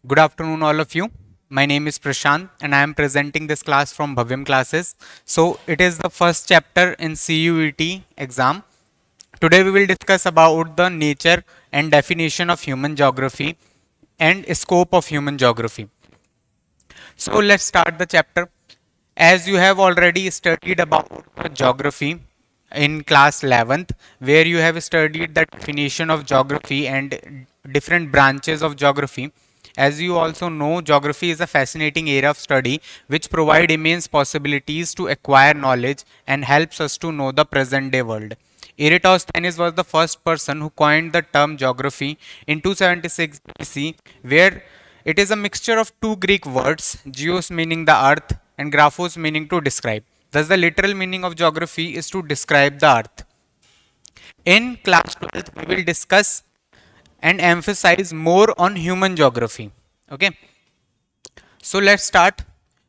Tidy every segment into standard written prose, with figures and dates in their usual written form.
Good afternoon, all of you. My name is Prashant, and I am presenting this class from Bhavyam Classes. So, it is the first chapter in CUET exam. Today, we will discuss about the nature and definition of human geography and scope of human geography. So, let's start the chapter. As you have already studied about geography in class 11th, where you have studied the definition of geography and different branches of geography. As you also know, geography is a fascinating area of study which provide immense possibilities to acquire knowledge and helps us to know the present day world. Eratosthenes was the first person who coined the term geography in 276 BC, where it is a mixture of two Greek words, geos meaning the earth and graphos meaning to describe. Thus, the literal meaning of geography is to describe the earth. In class 12th, we will discuss and emphasize more on human geography. Okay, so let's start.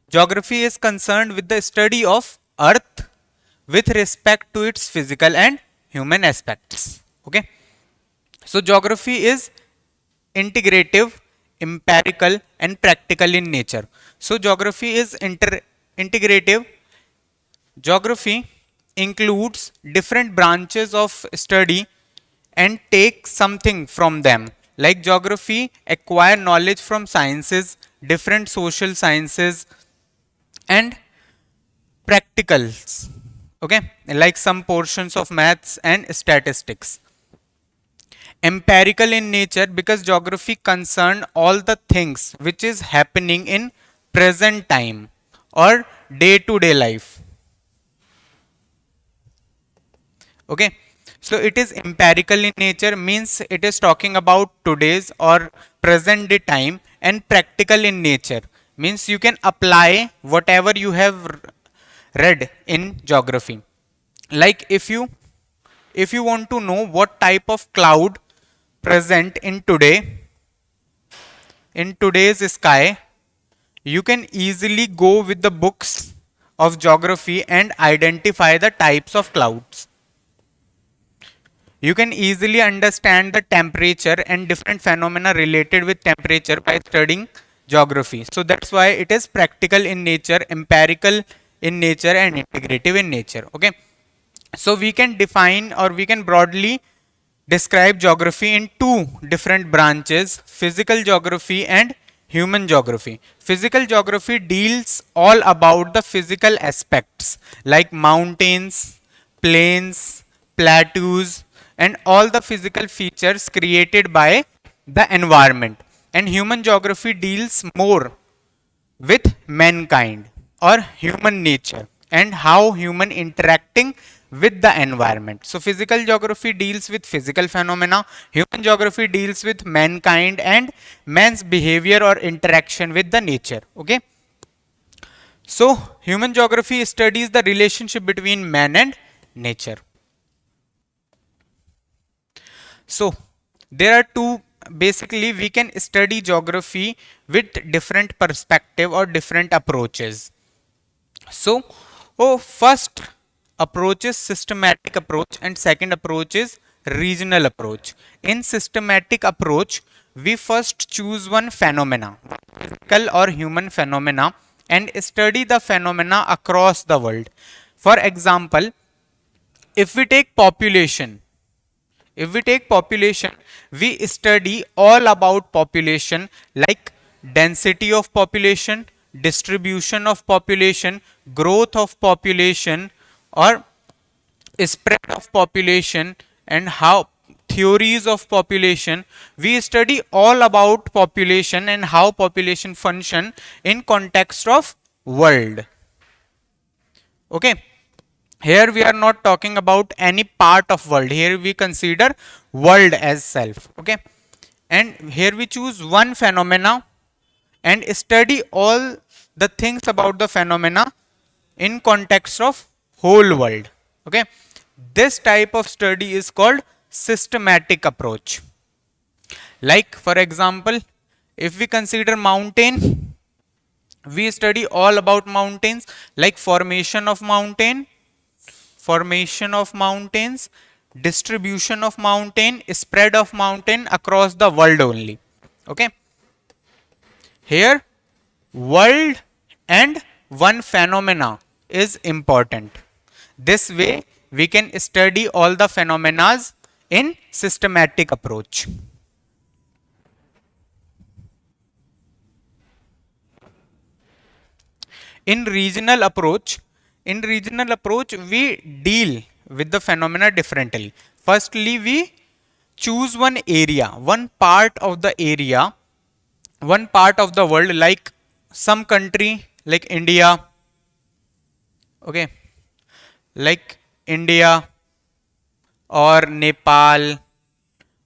Geography is concerned with the study of earth with respect to its physical and human aspects. Okay, so geography is integrative, empirical, and practical in nature. So geography is integrative. Geography includes different branches of study and take something from them. Like geography acquire knowledge from sciences, different social sciences, and practicals. Okay, like some portions of maths and statistics. Empirical in nature because geography concern all the things which is happening in present time or day to day life. Okay, so it is empirical in nature means it is talking about today's or present day time, and practical in nature means you can apply whatever you have read in geography. Like if you want to know what type of cloud present in today's sky, you can easily go with the books of geography and identify the types of clouds. You can easily understand the temperature and different phenomena related with temperature by studying geography. So that's why it is practical in nature, empirical in nature, and integrative in nature. Okay, so we can define or we can broadly describe geography in two different branches: physical geography and human geography. Physical geography deals all about the physical aspects like mountains, plains, plateaus, and all the physical features created by the environment. And human geography deals more with mankind or human nature and how human interacting with the environment. So physical geography deals with physical phenomena, human geography deals with mankind and man's behavior or interaction with the nature. Okay, so human geography studies the relationship between man and nature. So there are two, basically we can study geography with different perspective or different approaches. So, first approach is systematic approach and second approach is regional approach. In systematic approach, we first choose one phenomena, physical or human phenomena, and study the phenomena across the world. For example, if we take population, we study all about population like density of population, distribution of population, growth of population, or spread of population, and how theories of population. We study all about population and how population function in context of world. Okay, here we are not talking about any part of world, here we consider world as self. Okay, and here we choose one phenomena and study all the things about the phenomena in context of whole world. Okay, this type of study is called systematic approach. Like for example, if we consider mountain, we study all about mountains like formation of mountains, distribution of mountain, spread of mountain across the world only. Okay, Here world and one phenomena is important. This way we can study all the phenomena in systematic approach. In regional approach, we deal with the phenomena differently. Firstly, we choose one area, one part of the area, one part of the world, like some country like India, okay, like India or Nepal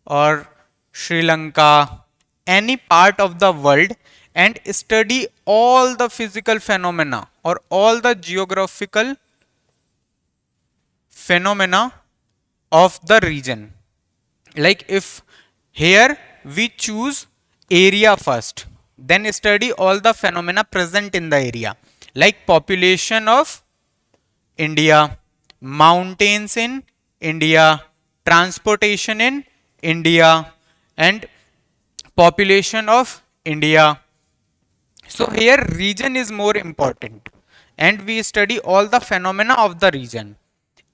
or Sri Lanka, any part of the world, and study all the physical phenomena or all the geographical phenomena of the region. Like if here we choose area first, then study all the phenomena present in the area, like population of India, mountains in India, transportation in India, and population of India. So here region is more important, and we study all the phenomena of the region.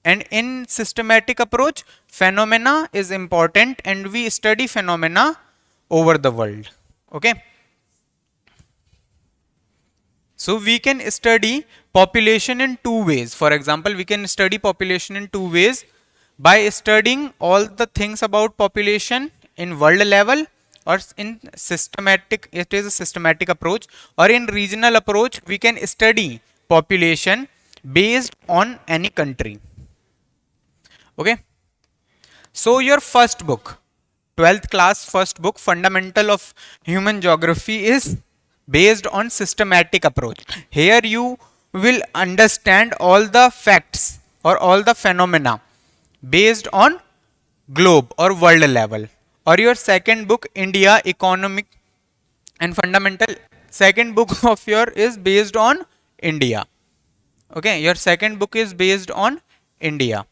And in systematic approach, phenomena is important and we study phenomena over the world. Okay. So we can study population in two ways. For example, we can study population in two ways: by studying all the things about population in world level, or in systematic, it is a systematic approach, or in regional approach, we can study population based on any country. Okay. So your first book, 12th class first book, Fundamental of Human Geography, is based on systematic approach. Here you will understand all the facts or all the phenomena based on globe or world level. Or your second book, India Economic and Fundamental, second book of your is based on India. Okay, your second book is based on India.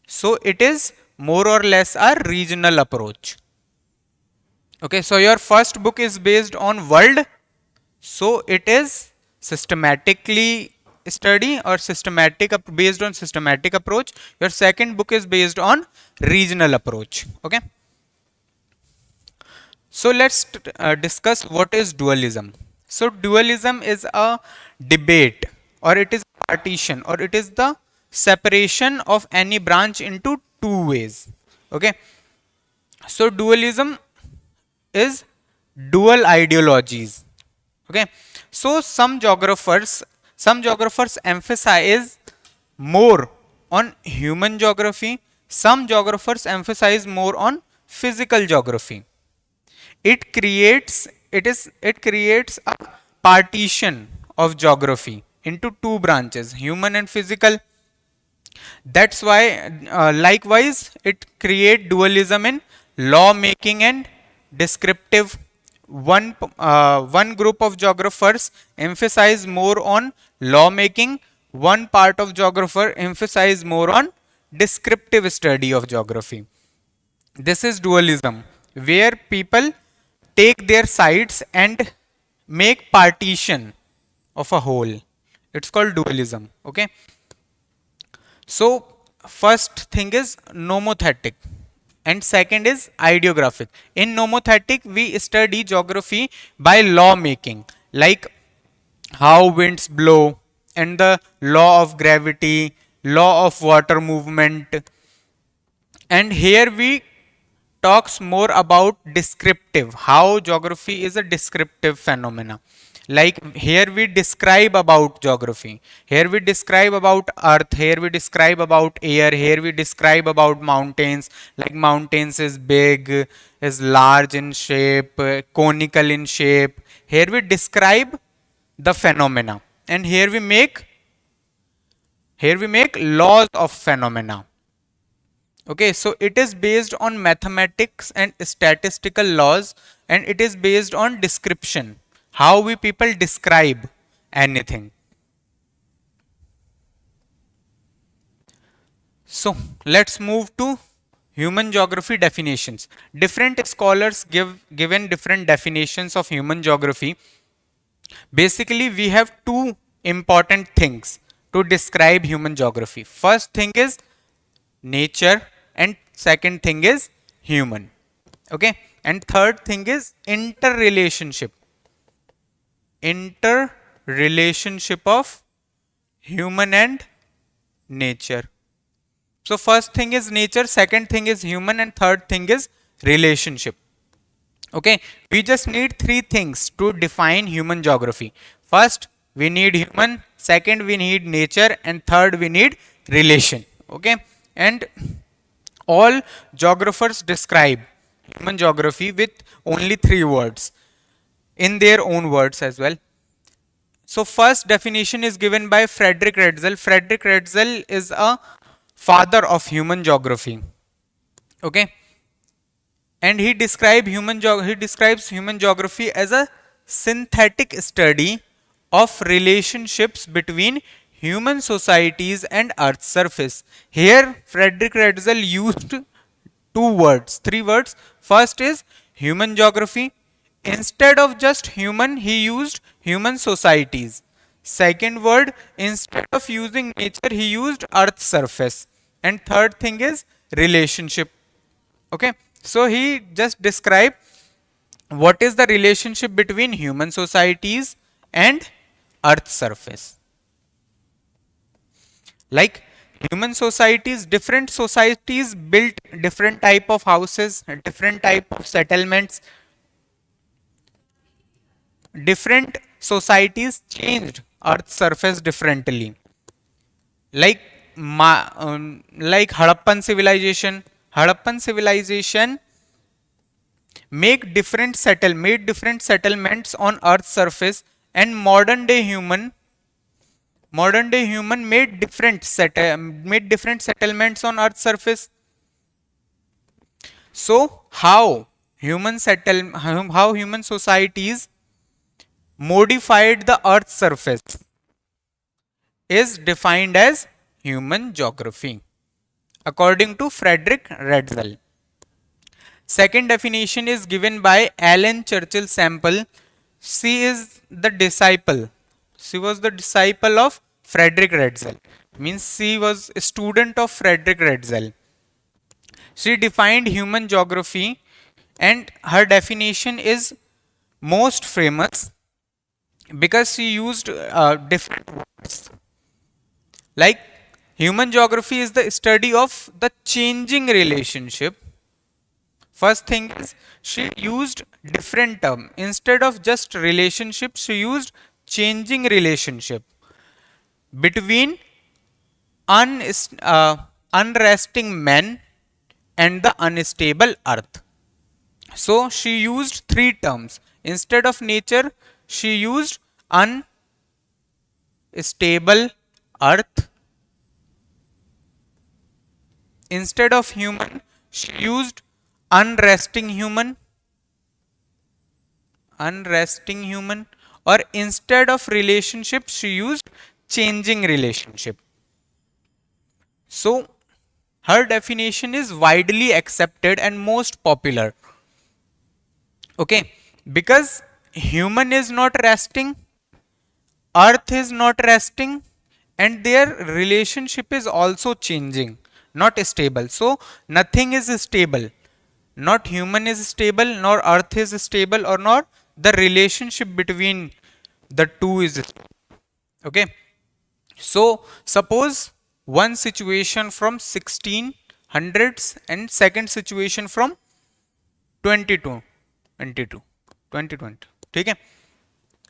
So it is more or less a regional approach. Okay, so your first book is based on world, so it is systematically study or based on systematic approach. Your second book is based on regional approach. Okay. So let's discuss what is dualism. So dualism is a debate, or it is partition, or it is the separation of any branch into two ways. Okay. So dualism is dual ideologies. Okay. So some geographers emphasize more on human geography, some geographers emphasize more on physical geography. It creates a partition of geography into two branches, human and physical. That's why likewise it create dualism in law making and descriptive. One group of geographers emphasize more on law making, one part of geographer emphasize more on descriptive study of geography. This is dualism, where people take their sides and make partition of a whole. It's called dualism. Okay. So first thing is nomothetic and second is ideographic. In nomothetic, we study geography by law making, like how winds blow and the law of gravity, law of water movement. And here we talks more about descriptive, how geography is a descriptive phenomena. Like here we describe about geography, here we describe about earth, here we describe about air, here we describe about mountains, like mountains is big, is large in shape, conical in shape. Here we describe the phenomena, and here we make laws of phenomena. Okay, so it is based on mathematics and statistical laws, and it is based on description, how we people describe anything. So let's move to human geography definitions. Different scholars given different definitions of human geography. Basically, we have two important things to describe human geography. First thing is nature, and second thing is human. Okay, and third thing is interrelationship of human and nature. So first thing is nature, second thing is human, and third thing is relationship. Okay, we just need three things to define human geography. First, we need human, second, we need nature, and third, we need relation. Okay, and all geographers describe human geography with only three words in their own words as well. So, first definition is given by Frederick Retzel. Frederick Retzel is a father of human geography. Okay, and he describes human geography as a synthetic study of relationships between human societies and earth's surface. Here Frederick Retzel used three words. First is human geography. Instead of just human, he used human societies. Second word, instead of using nature, he used earth's surface. And third thing is relationship. Okay, so he just described what is the relationship between human societies and earth's surface. Like human societies, different societies built different type of houses, different type of settlements. Different societies changed earth's surface differently. Like like Harappan civilization made different settlements on earth's surface, and modern day human made different settlements on earth's surface. So how human societies modified the earth's surface is defined as human geography according to Frederick Retzel. Second definition is given by Alan Churchill Sample. She is the disciple. She was the disciple of Frederick Retzel. Means she was a student of Frederick Retzel. She defined human geography, and her definition is most famous because she used different words. Like human geography is the study of the changing relationship. First thing is she used different term. Instead of just relationship, she used changing relationship between unresting men and the unstable earth. So she used three terms. Instead of nature, she used unstable earth. Instead of human, she used unresting human, or instead of relationship, she used changing relationship. So her definition is widely accepted and most popular. Okay, because human is not resting, earth is not resting, and their relationship is also changing, not stable. So nothing is stable. Not human is stable, nor earth is stable, or nor the relationship between the two is stable. Okay. So suppose one situation from 1600s and second situation from 22 22 2020. Okay.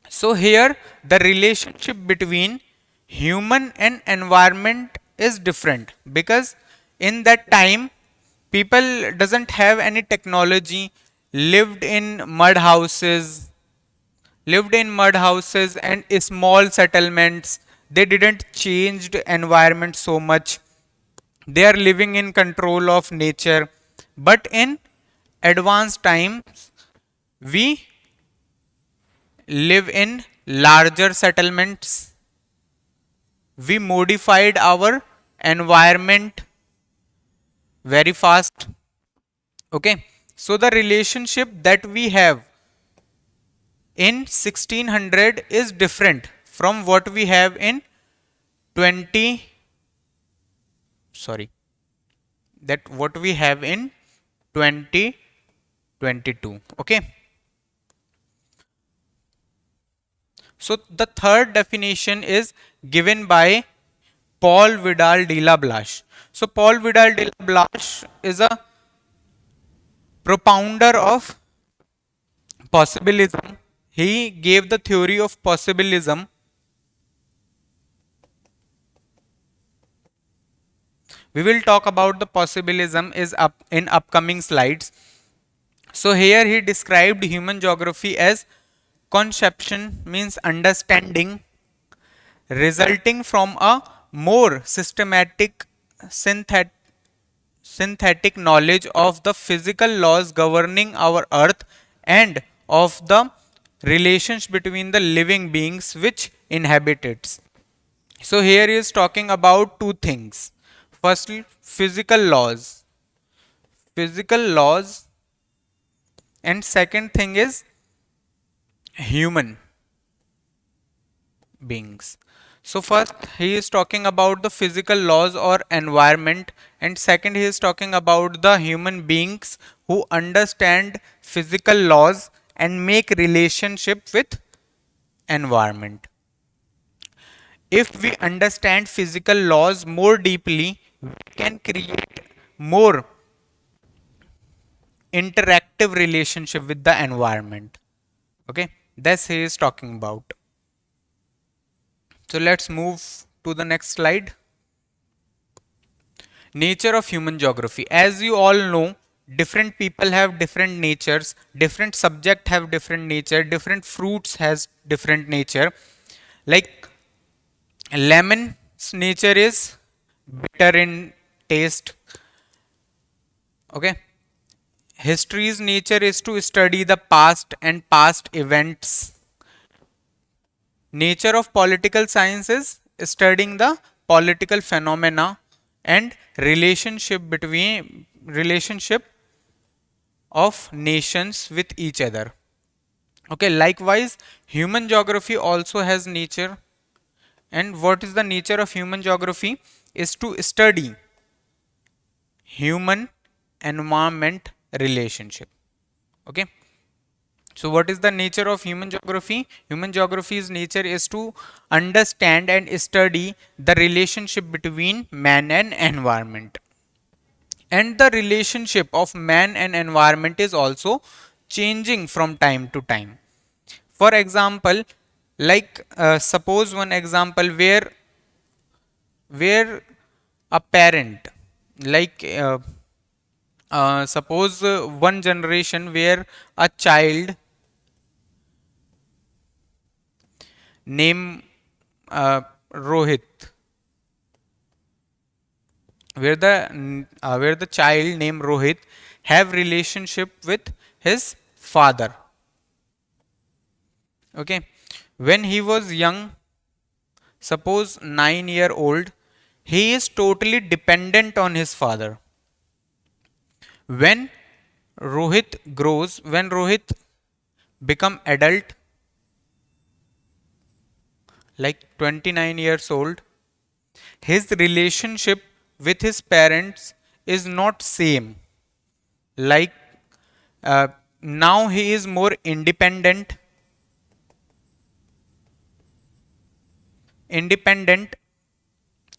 So here the relationship between human and environment is different, because in that time people doesn't have any technology, lived in mud houses, and small settlements. They didn't change the environment so much. They are living in control of nature. But in advanced times, we live in larger settlements. We modified our environment very fast. Okay. So the relationship that we have in 1600 is different from what we have in 20, sorry, that what we have in 2022. Okay. So the third definition is given by Paul Vidal de la Blache. So Paul Vidal de la Blache is a propounder of possibilism. He gave the theory of possibilism. We will talk about the possibilism is up in upcoming slides. So here he described human geography as conception, means understanding, resulting from a more systematic synthetic knowledge of the physical laws governing our earth and of the relations between the living beings which inhabit it. So here he is talking about two things. Firstly, physical laws, and second thing is human beings. So first he is talking about the physical laws or environment, and second he is talking about the human beings who understand physical laws and make relationship with environment. If we understand physical laws more deeply, we can create more interactive relationship with the environment. Okay, that's he is talking about. So let's move to the next slide. Nature of human geography. As you all know, different people have different natures, different subject have different nature, different fruits has different nature. Like lemon's nature is bitter in taste. Okay. History's nature is to study the past and past events. Nature of political science is studying the political phenomena and relationship of nations with each other. Okay, likewise, human geography also has nature. And what is the nature of human geography? Is to study human environment relationship. Okay. So what is the nature of human geography? Human geography's nature is to understand and study the relationship between man and environment. And the relationship of man and environment is also changing from time to time. For example, like suppose one example where a parent, like suppose one generation where a child named Rohit, where the child named Rohit have relationship with his father. Okay, when he was young, suppose 9-year old, he is totally dependent on his father. When when Rohit become adult, like 29 years old, his relationship with his parents is not same. Like now he is more independent,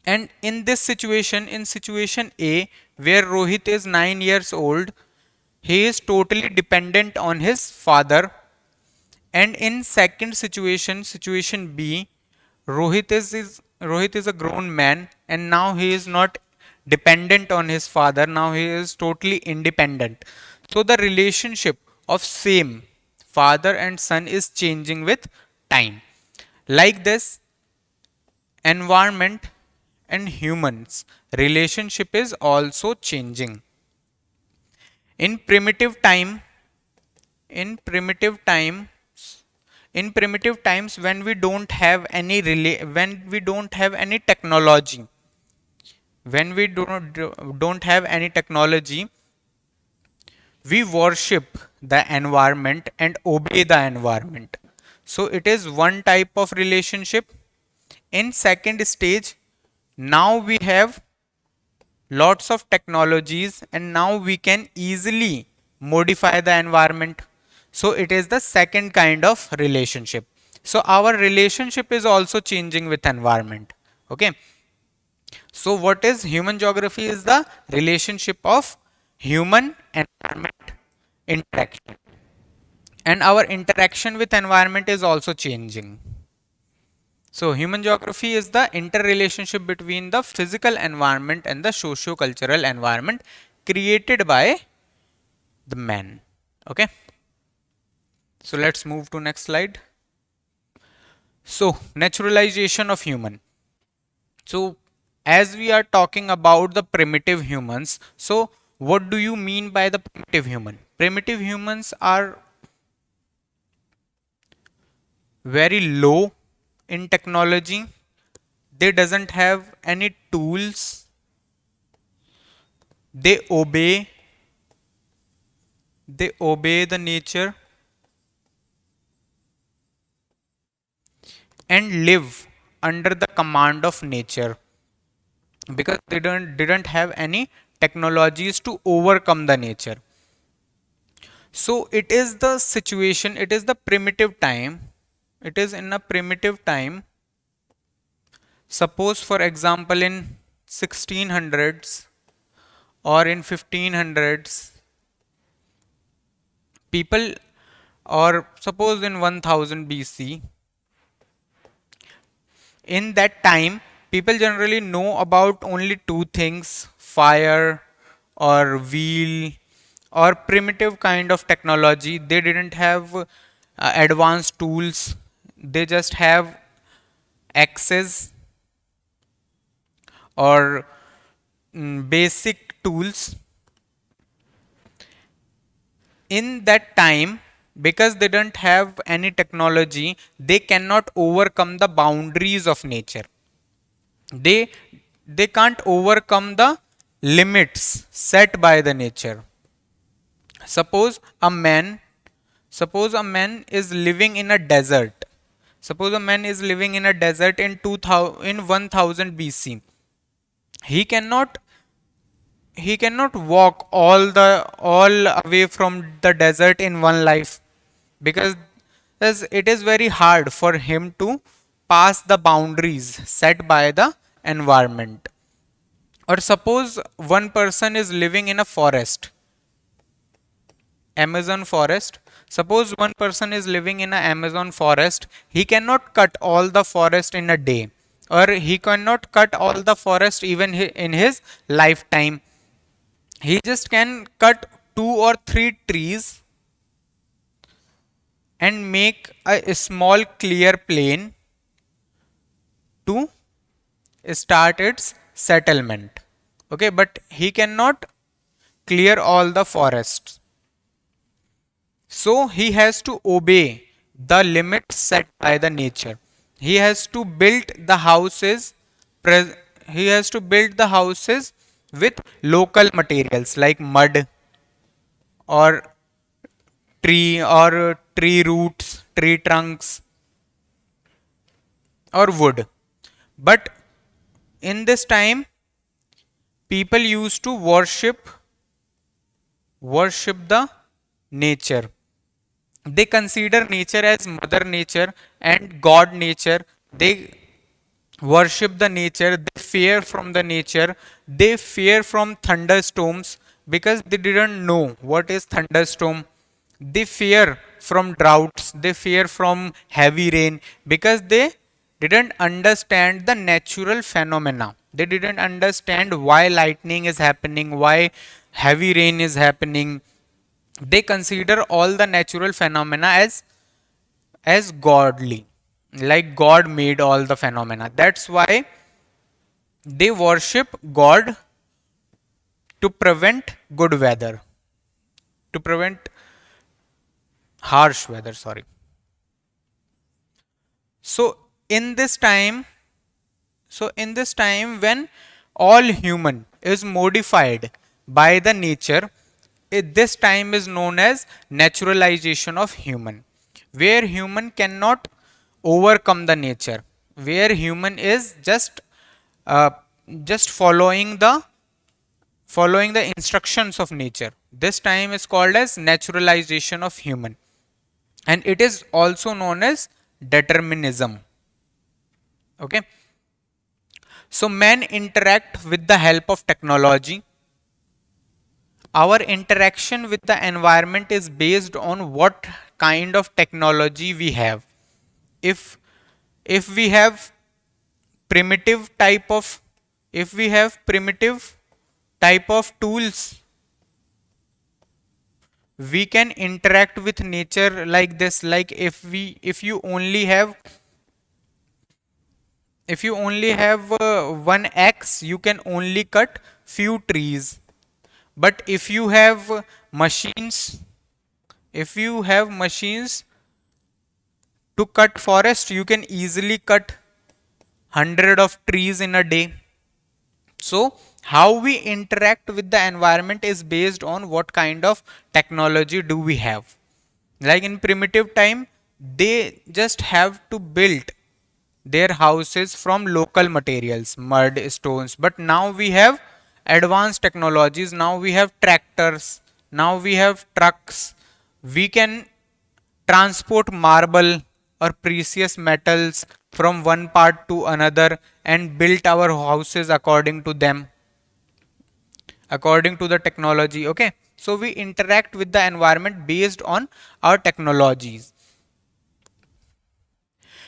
and in this situation, in situation A, where Rohit is 9 years old, he is totally dependent on his father. And in second situation, situation B, Rohit is a grown man, and now he is not dependent on his father. Now he is totally independent. So the relationship of same father and son is changing with time. Like this, environment and humans relationship is also changing. In primitive time, in primitive time in primitive times, when we don't have any when we don't have any technology, when we don't have any technology, we worship the environment and obey the environment. So it is one type of relationship. In second stage, now we have lots of technologies and now we can easily modify the environment. So it is the second kind of relationship. So our relationship is also changing with environment. Okay. So what is human geography? Is the relationship of human environment interaction. And our interaction with environment is also changing. So human geography is the interrelationship between the physical environment and the socio-cultural environment created by the man. Okay. So let's move to next slide. So naturalization of human. So as we are talking about the primitive humans, so what do you mean by the primitive human? Primitive humans are very low in technology. They doesn't have any tools. They obey the nature and live under the command of nature because they didn't have any technologies to overcome the nature. So it is the situation, it is the primitive time, it is in a primitive time. Suppose for example in 1600s or in 1500s, people, or suppose in 1000 BC, in that time people generally know about only two things: fire or wheel or primitive kind of technology. They didn't have advanced tools. They just have axes or basic tools. In that time, because they don't have any technology, they cannot overcome the boundaries of nature. They can't overcome the limits set by the nature. Suppose a man suppose a man is living in a desert. Suppose a man is living in a desert in 2000, in 1000 BC. he cannot he cannot walk all away from the desert in one life, because it is very hard for him to pass the boundaries set by the environment. Or suppose one person is living in a forest, Amazon forest. Suppose one person is living in an Amazon forest. He cannot cut all the forest in a day, or he cannot cut all the forest even in his lifetime. He just can cut two or three trees and make a small clear plain to start its settlement. Okay, but he cannot clear all the forests. So he has to obey the limits set by the nature. He has to build the houses. He has to build the houses with local materials like mud or tree roots, tree trunks, or wood. But in this time, people used to worship the nature. They consider nature as mother nature and god nature. They worship the nature. They fear from the nature. They fear from thunderstorms because they didn't know what is thunderstorm. They fear from droughts. They fear from heavy rain because they didn't understand the natural phenomena. They didn't understand why lightning is happening, why heavy rain is happening. They consider all the natural phenomena as godly, like god made all the phenomena. That's why they worship god to prevent good weather, to prevent harsh weather, sorry. So in this time, when all human is modified by the nature, this time is known as naturalization of human. where human cannot overcome the nature, where human is uh, just following the instructions of nature. This time is called as naturalization of human, and it is also known as determinism. Okay, so men interact with the help of technology. Our interaction with the environment is based on what kind of technology we have. If we have primitive type of if we have primitive type of tools, we can interact with nature like this. Like if you only have one axe, you can only cut few trees. But if you have machines to cut forest, you can easily cut hundred of trees in a day. So how we interact with the environment is based on what kind of technology do we have. Like in primitive time, they just have to build their houses from local materials, mud, stones. But now we have advanced technologies. Now we have tractors. Now we have trucks. We can transport marble or precious metals from one part to another and build our houses according to them, according to the technology. Okay, so we interact with the environment based on our technologies.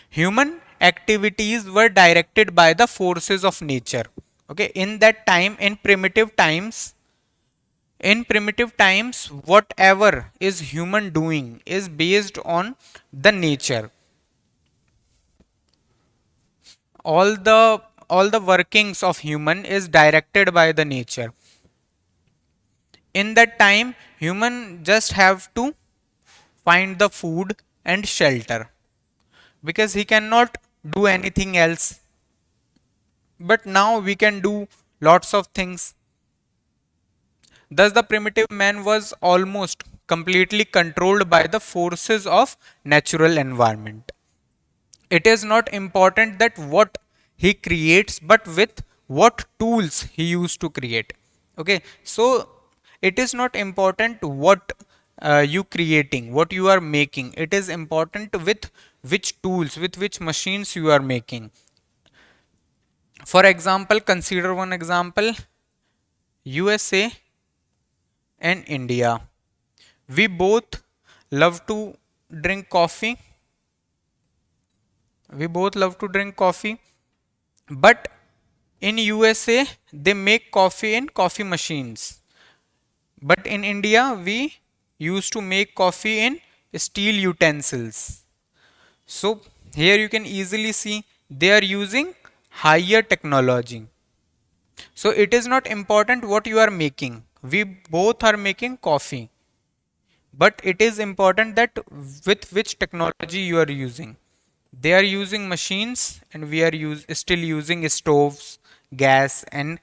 Human activities were directed by the forces of nature. Okay, in that time, in primitive times, whatever is human doing is based on the nature. All the workings of human is directed by the nature. In that time, human just have to find the food and shelter, because he cannot do anything else. But now we can do lots of things. Thus the primitive man was almost completely controlled by the forces of natural environment. It is not important that what he creates, but with what tools he used to create. Okay, so it is not important what you creating, what you are making. It is important with which tools, with which machines you are making. For example, consider one example: USA and India. We both love to drink coffee. We both love to drink coffee. But in USA, they make coffee in coffee machines. But in India, we used to make coffee in steel utensils. So here you can easily see they are using higher technology. So it is not important what you are making. We both are making coffee. But it is important that with which technology you are using. They are using machines and we are still using stoves, gas and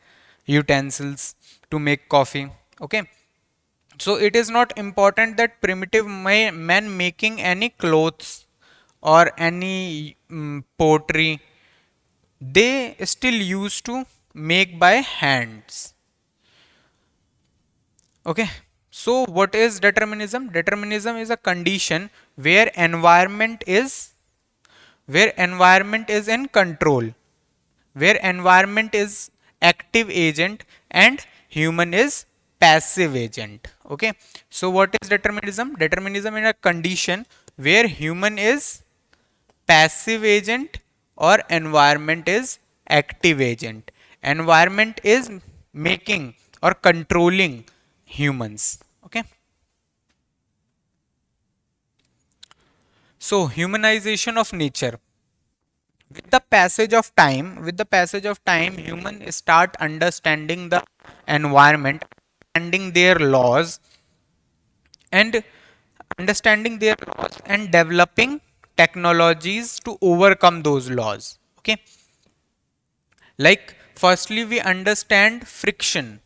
utensils to make coffee. Okay, so it is not important that primitive men making any clothes or any pottery. They still used to make by hands. Okay, so what is determinism? Determinism is a condition where environment is in control, where environment is active agent and human is passive agent. Okay, so what is determinism? Determinism is a condition where human is passive agent or environment is active agent. Environment is making or controlling humans. Okay, so humanization of nature. With the passage of time, human start understanding the environment, understanding their laws and developing technologies to overcome those laws. Okay, like firstly we understand friction.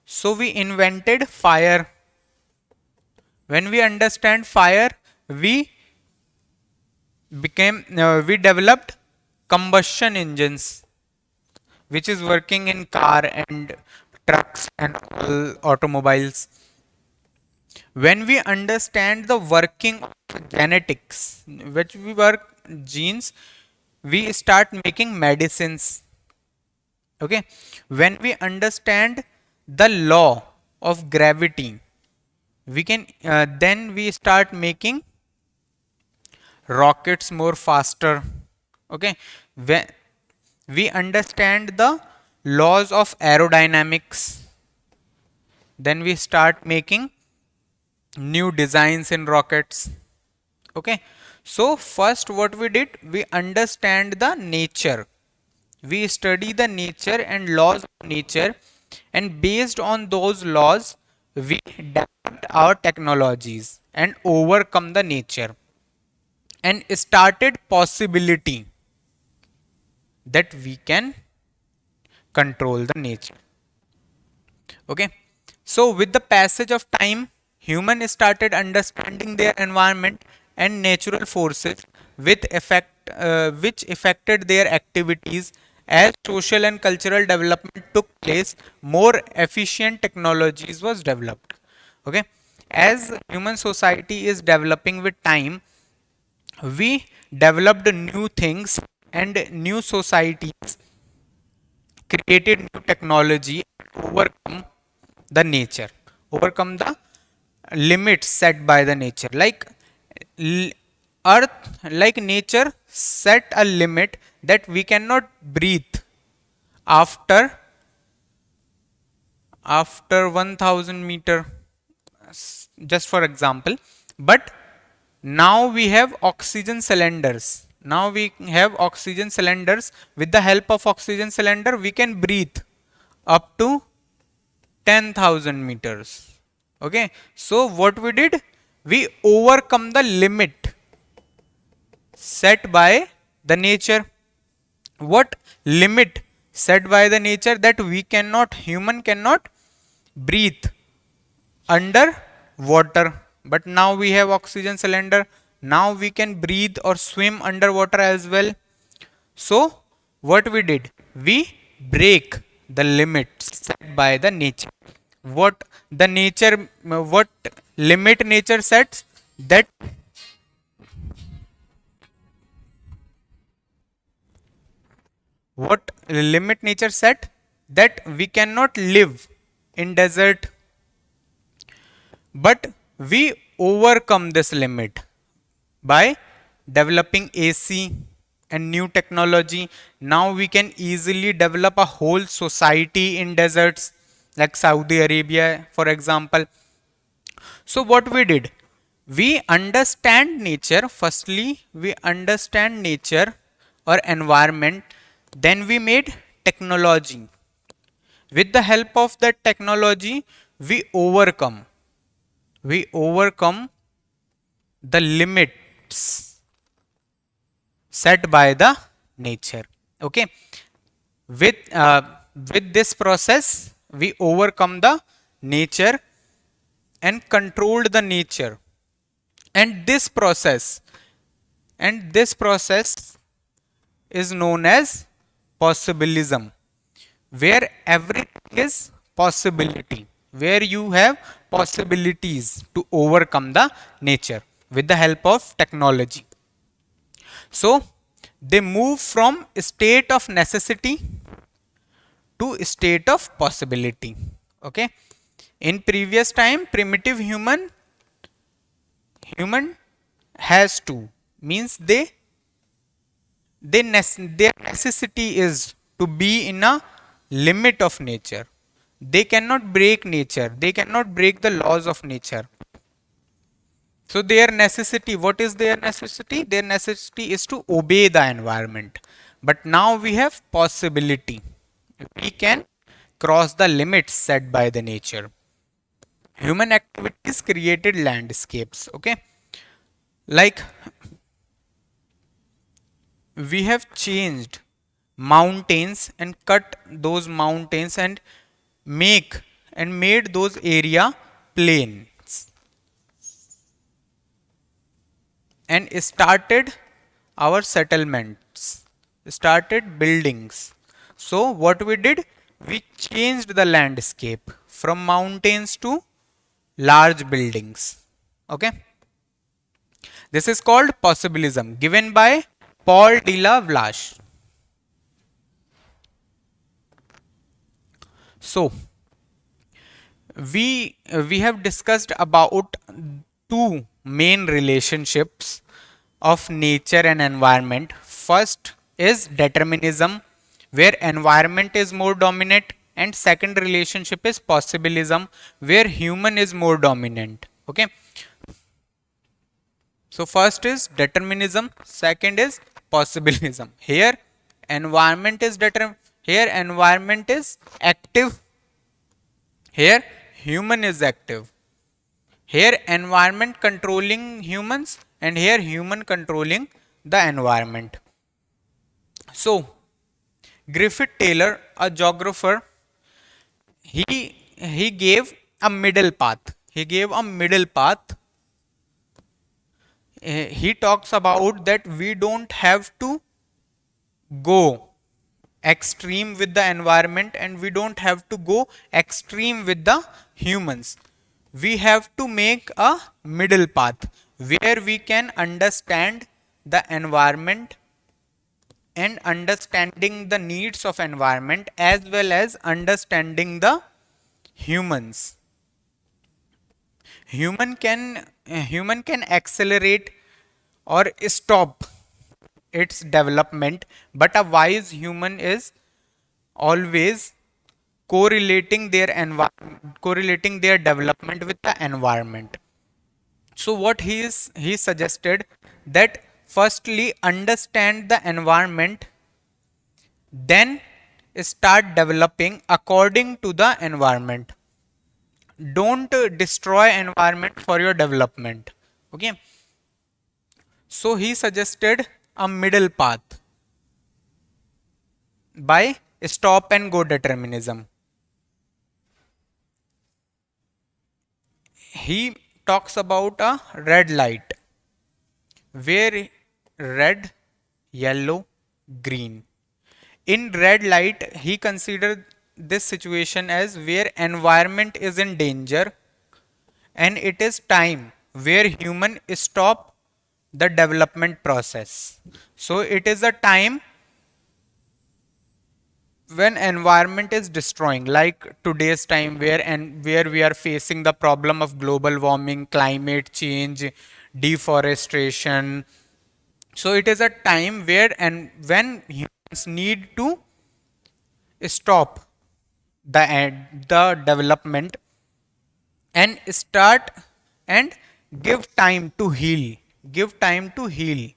So we invented fire, When we understand fire, we we developed combustion engines, which is working in car and trucks and all automobiles. When we understand the working of genetics, which we work genes, we start making medicines. Okay. When we understand the law of gravity, we can then we start making rockets more faster. Okay. When we understand the laws of aerodynamics, then we start making new designs in rockets. Okay. So first what we did, we understand the nature. We study the nature and laws of nature, and based on those laws, we developed our technologies and overcome the nature and started possibility that we can control the nature. Okay. So with the passage of time, humans started understanding their environment and natural forces which affected their activities. As social and cultural development took place, more efficient technologies was developed. Okay. As human society is developing with time, we developed new things and new societies created new technology, overcome the nature, overcome the limits set by the nature. Like l- earth, like nature set a limit that we cannot breathe after 1000 meter, just for example. But now we have oxygen cylinders. Now we have oxygen cylinders. With the help of oxygen cylinder, we can breathe up to 10,000 meters. Okay. So what we did, we overcome the limit set by the nature. What limit set by the nature? That we cannot, human cannot breathe under water. But now we have oxygen cylinder. Now we can breathe or swim underwater as well. So what we did, we break the limits set by the nature. What the nature, what limit nature sets, that what limit nature set, that we cannot live in desert. But we overcome this limit by developing AC and new technology. Now we can easily develop a whole society in deserts, like Saudi Arabia, for example. So what we did, we understand nature. Firstly, we understand nature or environment. Then we made technology. With the help of that technology, we overcome the limits set by the nature. Okay. With this process, we overcome the nature and controlled the nature. And this process is known as possibilism, where everything is possibility, where you have possibilities to overcome the nature with the help of technology. So they move from state of necessity to state of possibility. Okay. In previous time, primitive human has to, means their necessity is to be in a limit of nature. They cannot break nature. They cannot break the laws of nature. So their necessity, what is their necessity? Their necessity is to obey the environment. But now we have possibility. We can cross the limits set by the nature. Human activities created landscapes. Okay. Like we have changed mountains and cut those mountains and make and made those area plains. and started our settlements, started buildings. So what we did, we changed the landscape from mountains to large buildings. Okay, this is called possibilism, given by Paul de la Vlache. So we have discussed about two main relationships of nature and environment. First is determinism, where environment is more dominant, and second relationship is possibilism, where human is more dominant. Okay, so first is determinism, second is possibilism. Here environment is here environment is active, here human is active. Here environment controlling humans, and here human controlling the environment. So Griffith Taylor, a geographer, he gave a middle path. He gave a middle path. He talks about that we don't have to go extreme with the environment, and we don't have to go extreme with the humans. We have to make a middle path where we can understand the environment and understanding the needs of environment as well as understanding the humans. Human can accelerate or stop its development, but a wise human is always correlating their development with the environment. So what he suggested that firstly understand the environment, then start developing according to the environment. Don't destroy environment for your development. Okay, so he suggested a middle path by stop and go determinism. He talks about a red light where red, yellow, green. In red light, he considered this situation as where environment is in danger, and it is time where human stop the development process. So it is a time when environment is destroying, like today's time where we are facing the problem of global warming, climate change, deforestation. So it is a time where and when humans need to stop the development and start and give time to heal, give time to heal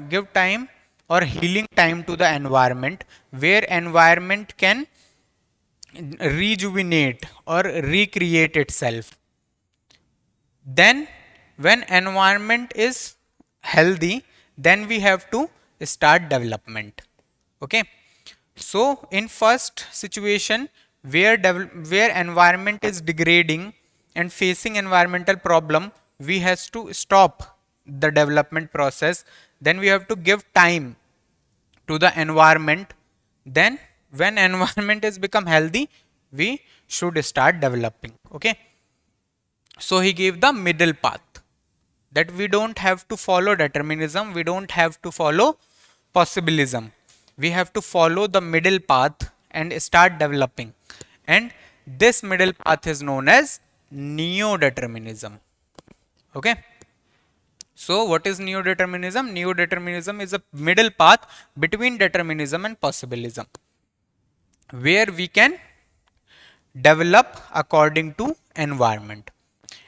give time or healing time to the environment, where environment can rejuvenate or recreate itself. Then when environment is healthy, then we have to start development. Okay, so in first situation where environment is degrading and facing environmental problem, we has to stop the development process, then we have to give time to the environment. Then when environment is become healthy, we should start developing. Okay, so he gave the middle path, that we don't have to follow determinism, we don't have to follow possibilism, we have to follow the middle path and start developing. And this middle path is known as neo-determinism. Okay, so what is neo-determinism? Neo-determinism is a middle path between determinism and possibilism, where we can develop according to environment.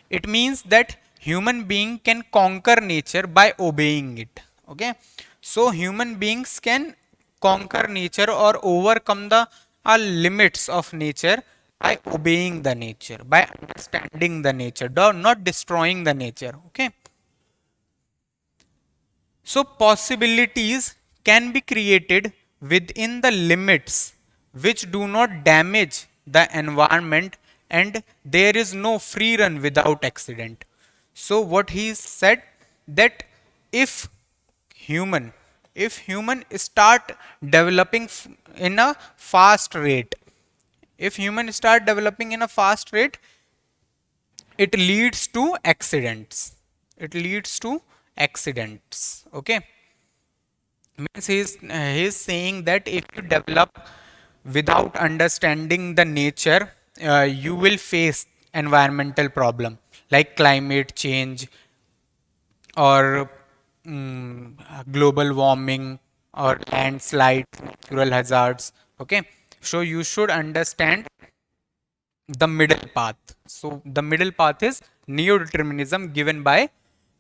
It means that human being can conquer nature by obeying it. Okay, so human beings can conquer nature or overcome the limits of nature by obeying the nature, by understanding the nature, not destroying the nature. Okay, so possibilities can be created within the limits which do not damage the environment, and there is no free run without accident. So what he said, that if human human start developing in a fast rate, if human start developing in a fast rate, it leads to accidents, it leads to accidents. Okay, means he's saying that if you develop without understanding the nature, you will face environmental problem like climate change or global warming or landslides, natural hazards. Okay, so you should understand the middle path. So the middle path is neo-determinism given by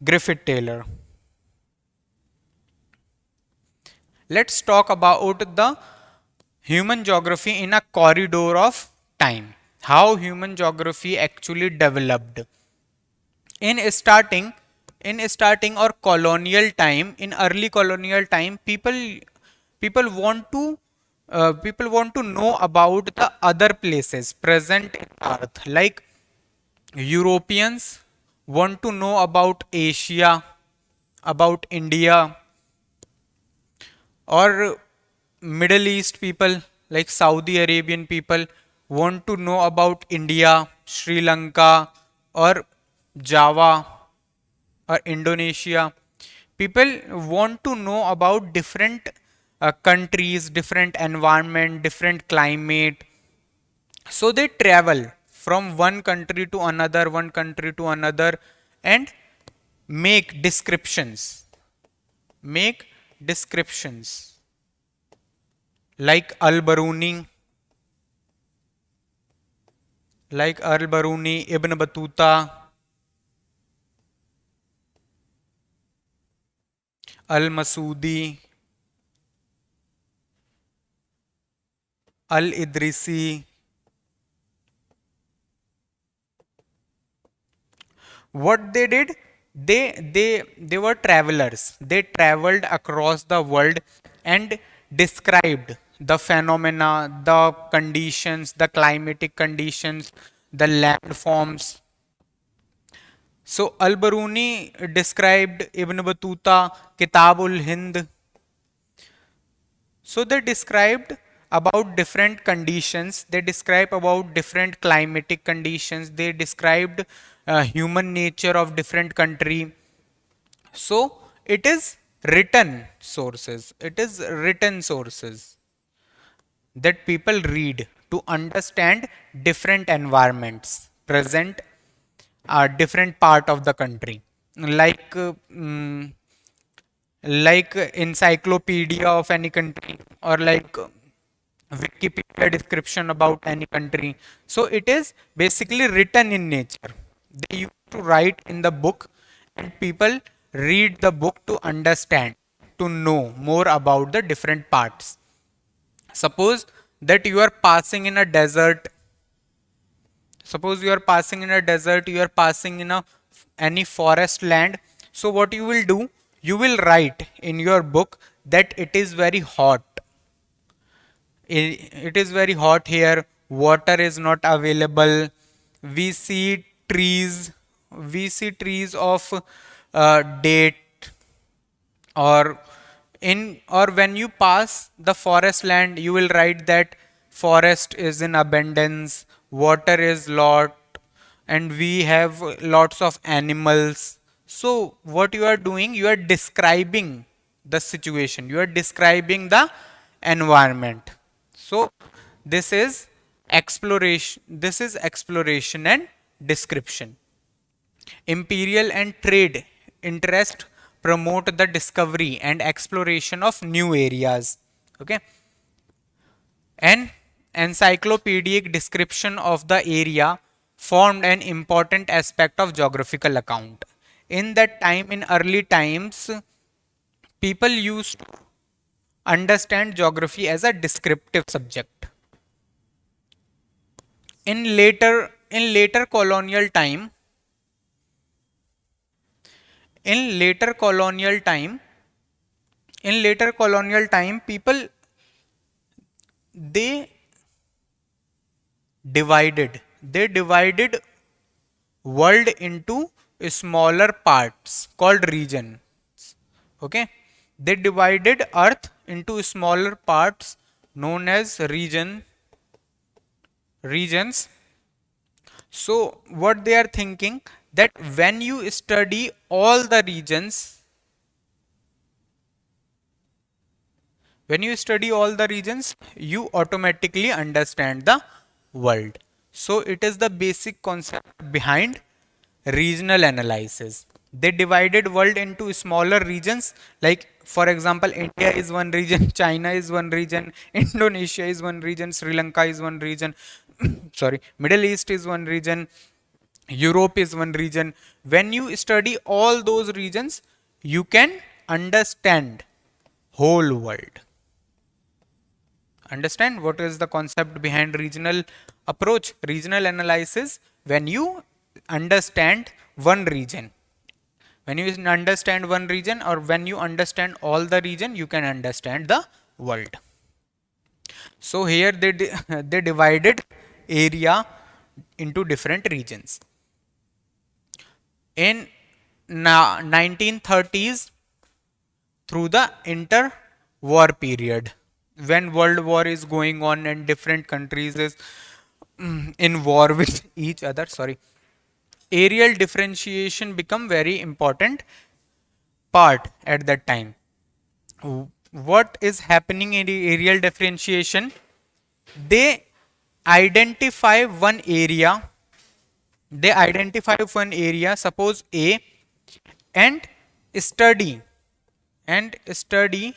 Griffith Taylor. Let's talk about the human geography in a corridor of time. How human geography actually developed. In starting, or colonial time, in early colonial time, people want to people want to know about the other places present in earth, like Europeans want to know about Asia, about India, or Middle East people like Saudi Arabian people want to know about India, Sri Lanka, or Java, or Indonesia. People want to know about different countries, different environment, different climate. So they travel from one country to another, and make descriptions, make descriptions like Al-Baruni, Ibn Battuta, Al-Masudi, Al-Idrisi. What they did, they were travelers. They traveled across the world and described the phenomena, the conditions, the climatic conditions, the landforms. So Al-Baruni described Ibn Battuta, Kitabul Hind. So they described about different conditions, they describe about different climatic conditions, they described human nature of different country. So it is written sources, it is written sources that people read to understand different environments present different part of the country, like encyclopedia of any country, or like Wikipedia description about any country. So it is basically written in nature. They used to write in the book, and people read the book to understand, to know more about the different parts. Suppose that you are passing in a desert. Suppose you are passing in a desert, you are passing in a any forest land. So what you will do, you will write in your book that it is very hot. It is very hot here. Water is not available. We see trees. We see trees of date, or or when you pass the forest land, you will write that forest is in abundance, water is lot, and we have lots of animals. So what you are doing, you are describing the situation, you are describing the environment. So this is exploration and description. Imperial and trade interest promote the discovery and exploration of new areas. Okay. An encyclopedic description of the area formed an important aspect of geographical account. In that time, in early times, people used to understand geography as a descriptive subject. In later colonial time, in later colonial time, people, they they divided world into smaller parts called regions. Okay, they divided earth into smaller parts known as regions. So what they are thinking, that when you study all the regions, you automatically understand the world. So it is the basic concept behind regional analysis. They divided world into smaller regions, like for example India is one region, China is one region, Indonesia is one region, Sri Lanka is one region, sorry, Middle East is one region, Europe is one region. When you study all those regions, you can understand whole world. Understand what is the concept behind regional approach, regional analysis? When you understand one region, when you understand one region, or when you understand all the region, you can understand the world. So here they divided area into different regions. In 1930s, through the inter-war period, when world war is going on and different countries is in war with each other, sorry, areal differentiation become very important part at that time. What is happening in the areal differentiation? They identify one area, suppose A, and study study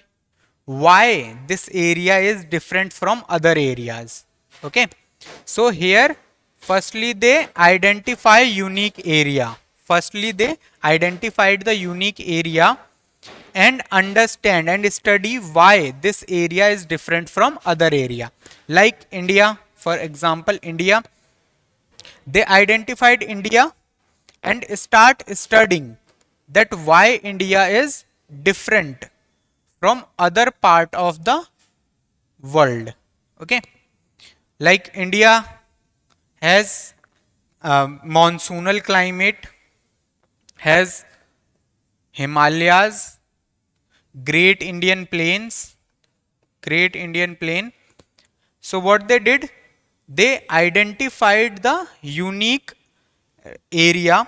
why this area is different from other areas. Okay, so here firstly they identify unique area. Firstly they identified the unique area and understand and study why this area is different from other area. Like India, for example, India, they identified India and start studying that why India is different from other part of the world. Okay, like India has monsoonal climate, has Himalayas, Great Indian Plains, Great Indian Plain. So what they did, they identified the unique area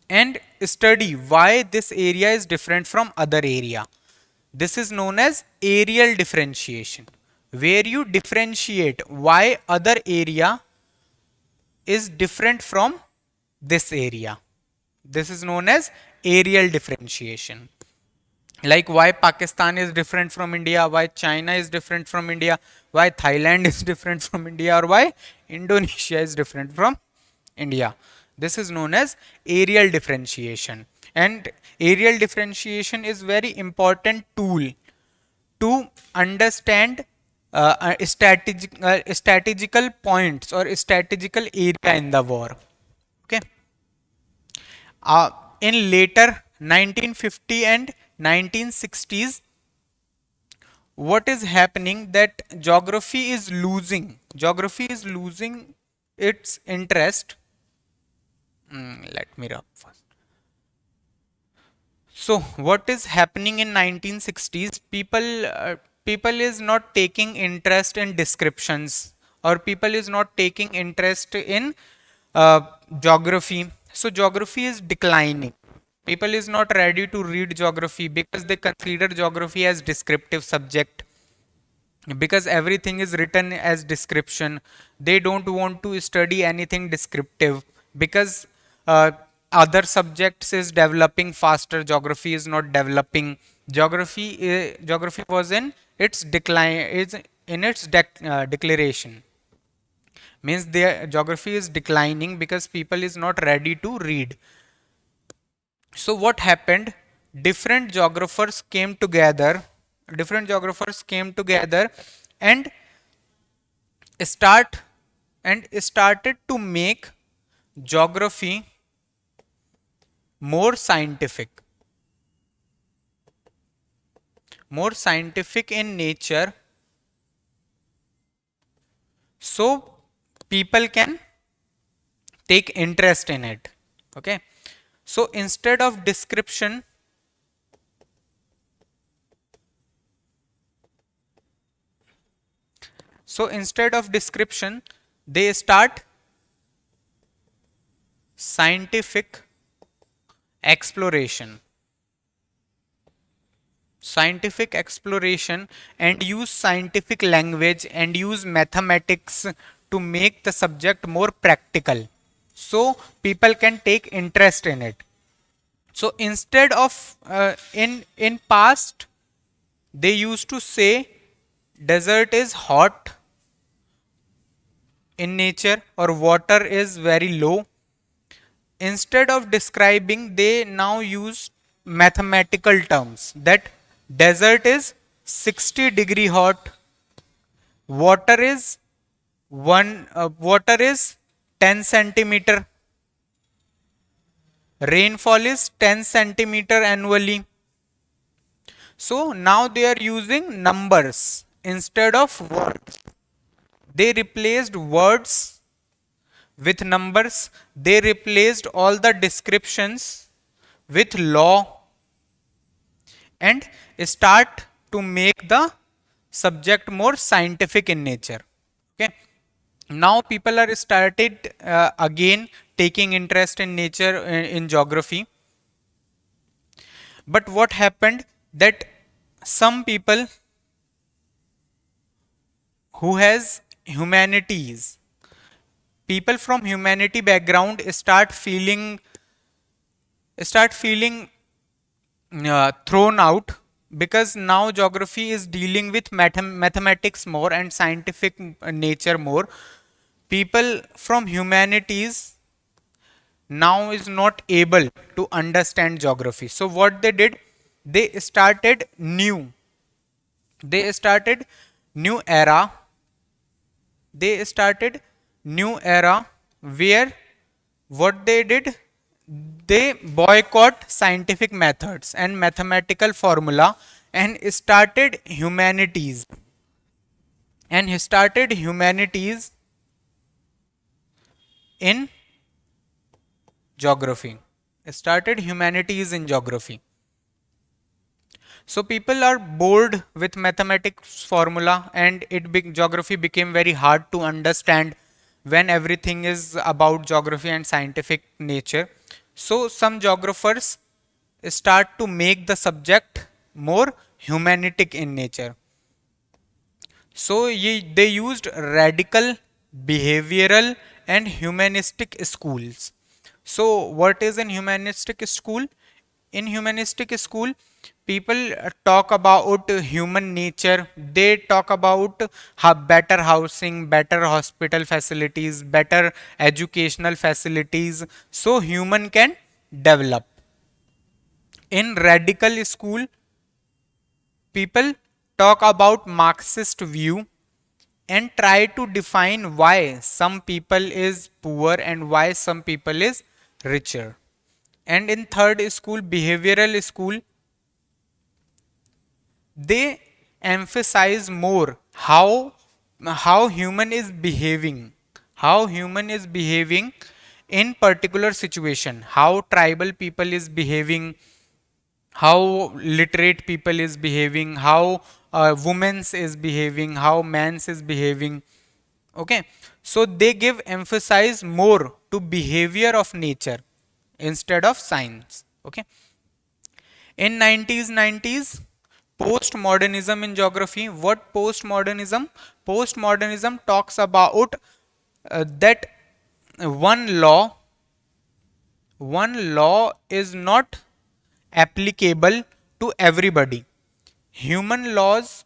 and study why this area is different from other area. This is known as areal differentiation, where you differentiate why other area is different from this area. This is known as areal differentiation. Like why Pakistan is different from India, why China is different from India, why Thailand is different from India, or why Indonesia is different from India. This is known as areal differentiation. And areal differentiation is very important tool to understand strategical points or strategical area in the war. Okay. Uh, in later 1950 and 1960s, what is happening, that geography is losing its interest. Let me rub first. So what is happening in 1960s? People is not taking interest in descriptions, or people is not taking interest in uh, geography. So geography is declining. People is not ready to read geography because they consider geography as descriptive subject, because everything is written as description. They don't want to study anything descriptive because other subjects is developing faster, geography is not developing. Geography was in its decline, is in its declaration, means their geography is declining because people is not ready to read. So what happened, different geographers came together, and start started to make geography more scientific, in nature, so people can take interest in it. Okay, So instead of description, they start scientific exploration. Scientific exploration and use scientific language and use mathematics to make the subject more practical, so people can take interest in it. So instead of in past they used to say desert is hot in nature or water is very low, instead of describing they now use mathematical terms that desert is 60-degree hot, water is water is 10 centimeter, rainfall is 10 centimeter annually. So now they are using numbers instead of words. They replaced words with numbers. They replaced all the descriptions with law and start to make the subject more scientific in nature. Okay. Now people are started again taking interest in nature, in geography. But what happened that some people who has humanities, people from humanity background start feeling thrown out, because now geography is dealing with mathematics more and scientific nature more. People from humanities now is not able to understand geography. So what they did, they started new they started new era they started new era where what they did, they boycott scientific methods and mathematical formula and started humanities in geography started humanities in geography. So people are bored with mathematics formula and geography became very hard to understand when everything is about geography and scientific nature. So some geographers start to make the subject more humanitic in nature. So they used radical, behavioral and humanistic schools. So what is in humanistic school? In humanistic school, people talk about human nature. They talk about better housing, better hospital facilities, better educational facilities, so human can develop. In radical school, people talk about Marxist view and try to define why some people is poor and why some people is richer. And in third school, behavioral school, they emphasize more how human is behaving in particular situation, how tribal people is behaving, how literate people is behaving, how women's is behaving, how man's is behaving. Okay, so they give emphasize more to behavior of nature instead of science. Okay, in 90s postmodernism in geography. What postmodernism talks about that one law one law is not applicable to everybody. Human laws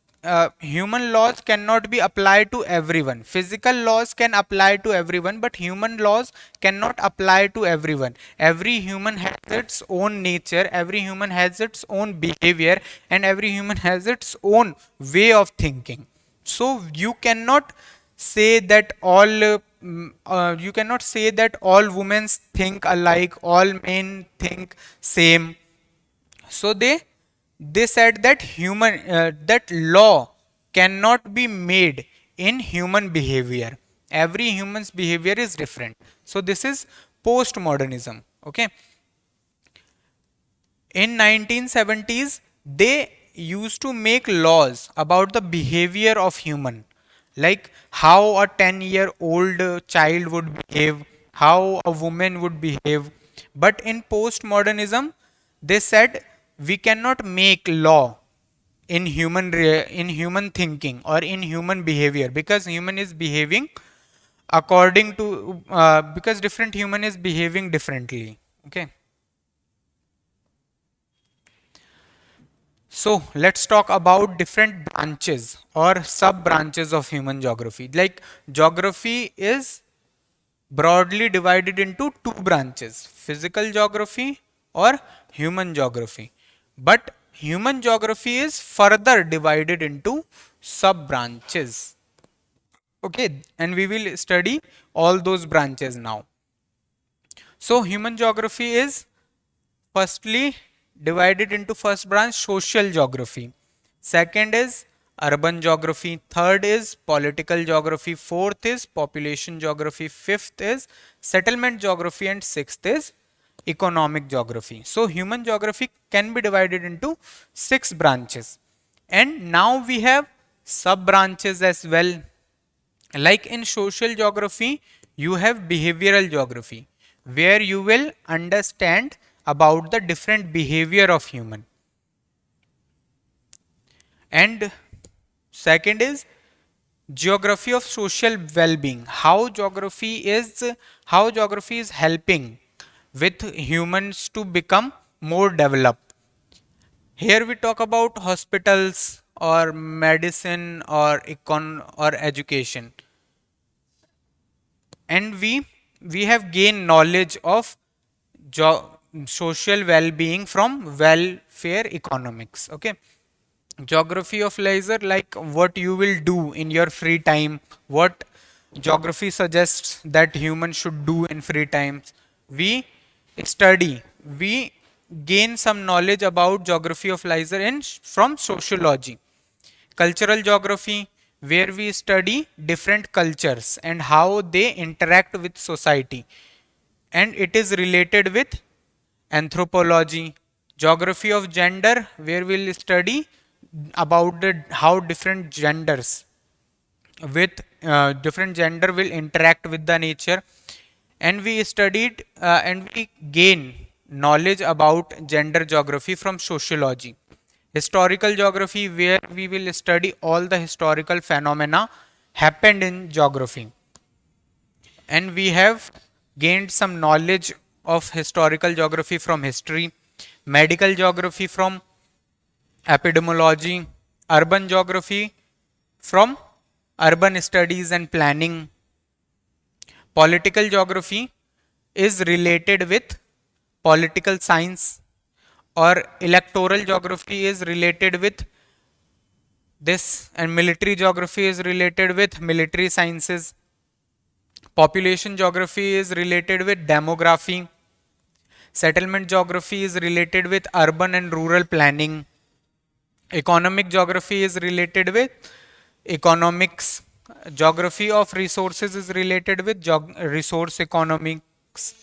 cannot be applied to everyone. Physical laws can apply to everyone, but human laws cannot apply to everyone. Every human has its own nature, every human has its own behavior, and every human has its own way of thinking. So you cannot say that all women think alike, all men think same. So they said that that law cannot be made in human behavior. Every human's behavior is different. So this is postmodernism. Okay. In 1970s, they used to make laws about the behavior of human, like how a 10-year-old child would behave, how a woman would behave. But in postmodernism, they said we cannot make law in in human thinking or in human behavior, because human is behaving according to because different human is behaving differently. Okay. So let's talk about different branches or sub branches of human geography. Like geography is broadly divided into two branches, physical geography or human geography. But human geography is further divided into sub branches. Okay, and we will study all those branches now. So human geography is firstly divided into first branch social geography, second is urban geography, third is political geography, fourth is population geography, fifth is settlement geography, and sixth is economic geography. So human geography can be divided into six branches, and now we have sub branches as well. Like in social geography, you have behavioral geography, where you will understand about the different behavior of human. And second is geography of social well-being, how geography is helping with humans to become more developed. Here we talk about hospitals or medicine or or education, and we have gained knowledge of social well-being from welfare economics. Okay, geography of leisure, like what you will do in your free time, what geography suggests that humans should do in free times. We study, we gain some knowledge about geography of leisure in from sociology. Cultural geography, where we study different cultures and how they interact with society, and it is related with anthropology. Geography of gender, where we'll study about how different genders with different gender will interact with the nature, and we studied and we gain knowledge about gender geography from sociology. Historical geography, where we will study all the historical phenomena happened in geography, and we have gained some knowledge of historical geography from history. Medical geography from epidemiology, urban geography from urban studies and planning. Political geography is related with political science, or electoral geography is related with this, and military geography is related with military sciences. Population geography is related with demography. Settlement geography is related with urban and rural planning. Economic geography is related with economics. Geography of resources is related with resource economics.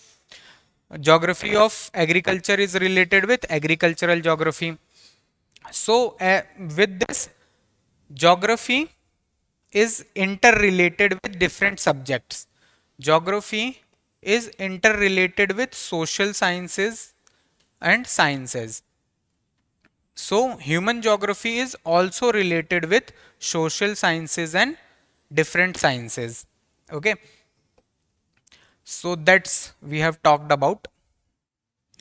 Geography of agriculture is related with agricultural geography. So, with this, geography is interrelated with different subjects. Geography is interrelated with social sciences and sciences. So, human geography is also related with social sciences and different sciences. Okay. So, that's we have talked about.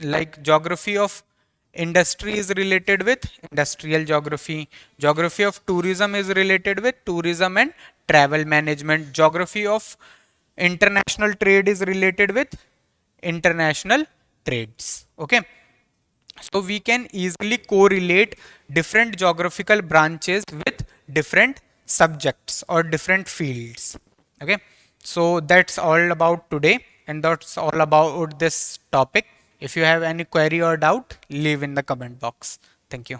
Like geography of industry is related with industrial geography. Geography of tourism is related with tourism and travel management. Geography of international trade is related with international trades. Okay. So we can easily correlate different geographical branches with different subjects or different fields. Okay. So that's all about today, and that's all about this topic. If you have any query or doubt, leave in the comment box. Thank you.